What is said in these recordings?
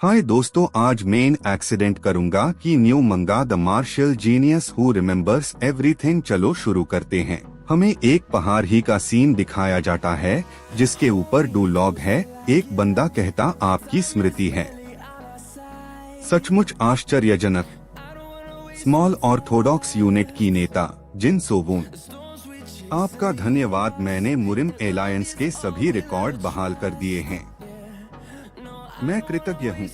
हाय दोस्तों, आज main accident करूंगा कि new manga the martial genius who remembers everything. चलो शुरू करते हैं। हमें एक पहाड़ ही का सीन दिखाया जाता है जिसके ऊपर 2 लॉग है। एक बंदा कहता आपकी स्मृति है। सचमुच आश्चर्यजनक। स्मॉल ऑर्थोडॉक्स यूनिट की नेता जिन सोवून, आपका धन्यवाद। मैंने मुरिम एलायंस के सभी रिकॉर्ड बहाल कर दिए हैं। मैं कृतज्ञ हूँ।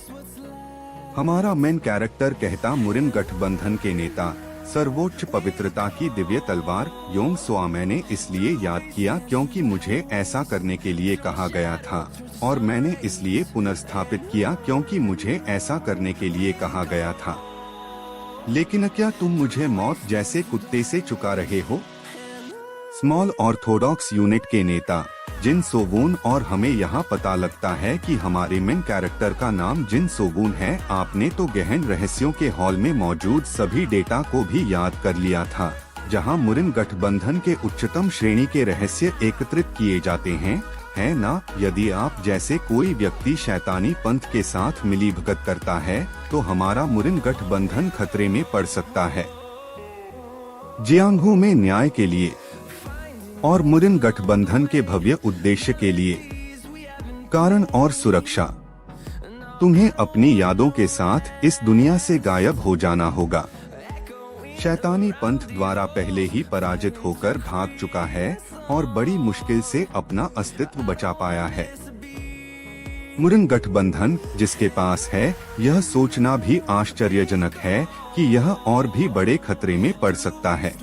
हमारा मेन कैरेक्टर कहता मुरिम गठबंधन के नेता सर्वोच्च पवित्रता की दिव्य तलवार योंग सोआ। मैंने इसलिए याद किया क्योंकि मुझे ऐसा करने के लिए कहा गया था, और मैंने इसलिए पुनर्स्थापित किया क्योंकि मुझे ऐसा करने के लिए कहा गया था। लेकिन क्या तुम मुझे मौत जैसे कुत्ते से चुका रहे हो? स्मॉल ऑर्थोडॉक्स यूनिट के नेता जिन सोवून, और हमें यहाँ पता लगता है कि हमारे मेन कैरेक्टर का नाम जिन सोवून है। आपने तो गहन रहस्यों के हॉल में मौजूद सभी डेटा को भी याद कर लिया था, जहाँ मुरिम गठबंधन के उच्चतम श्रेणी के रहस्य एकत्रित किए जाते हैं, है ना? यदि आप जैसे कोई व्यक्ति शैतानी पंथ के साथ मिलीभगत करता है तो हमारा मुरिम गठबंधन खतरे में पड़ सकता है। जियांगहू में न्याय के लिए और मुरिन गठबंधन के भव्य उद्देश्य के लिए कारण और सुरक्षा। तुम्हें अपनी यादों के साथ इस दुनिया से गायब हो जाना होगा। शैतानी पंथ द्वारा पहले ही पराजित होकर भाग चुका है और बड़ी मुश्किल से अपना अस्तित्व बचा पाया है। मुरिन गठबंधन जिसके पास है, यह सोचना भी आश्चर्यजनक है कि यह और भी बड़े खतरे में पड़ सकता है।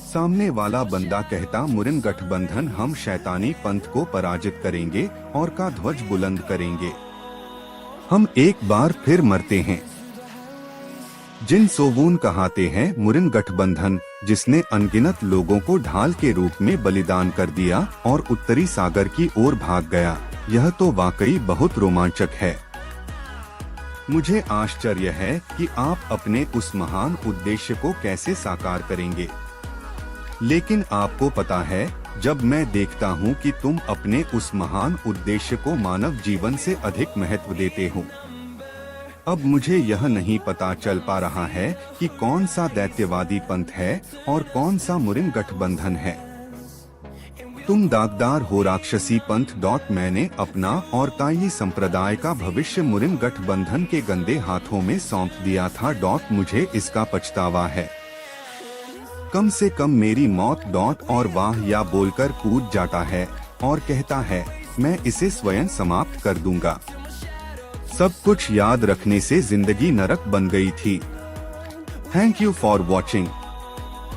सामने वाला बंदा कहता मुरिन गठबंधन हम शैतानी पंथ को पराजित करेंगे और का ध्वज बुलंद करेंगे। हम एक बार फिर मरते हैं। जिन सोवून कहते हैं मुरिन गठबंधन जिसने अनगिनत लोगों को ढाल के रूप में बलिदान कर दिया और उत्तरी सागर की ओर भाग गया, यह तो वाकई बहुत रोमांचक है। मुझे आश्चर्य है कि आप अपने उस महान उद्देश्य को कैसे साकार करेंगे। लेकिन आपको पता है, जब मैं देखता हूँ कि तुम अपने उस महान उद्देश्य को मानव जीवन से अधिक महत्व देते हो, अब मुझे यह नहीं पता चल पा रहा है कि कौन सा दैत्यवादी पंथ है और कौन सा मुरिम गठबंधन है। तुम दागदार हो राक्षसी पंथ। मैंने अपना और ताई संप्रदाय का भविष्य मुरिम गठबंधन के गंदे हाथों में सौंप दिया था। मुझे इसका पछतावा है। कम से कम मेरी मौत। और वाह या बोलकर कूद जाता है और कहता है मैं इसे स्वयं समाप्त कर दूंगा। सब कुछ याद रखने से जिंदगी नरक बन गई थी। Thank you for watching.